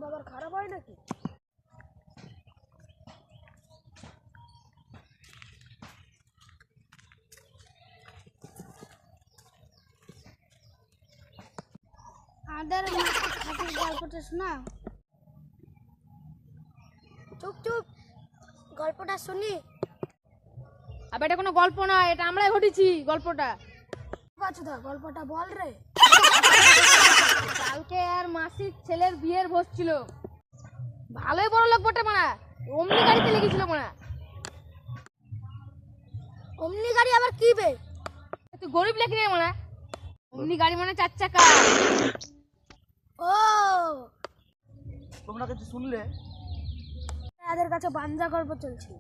আবার খারাপ হয় নাকি? আমাদের খাসির গল্পটা শোনা। চুপ চুপ, গল্পটা শুনি। আবে এটা কোনো গল্প না, এটা আমরাই ঘটেছি গল্পটা। বাচ্চা গল্পটা বল রে। কালকে আর মাসির ছেলের বিয়ের ভোজ ছিল। ভালোই বড় লোক বটে মানা, অমনি গাড়িতে লেগেছিল মানা। অমনি গাড়ি আবার কি বে? তুই গরিব লেখি রে মানা, অমনি গাড়ি মানে 4 চাকা। ও তোমরা কিছু শুনলে? এদের কাছে বাঞ্জা গল্প চলছে।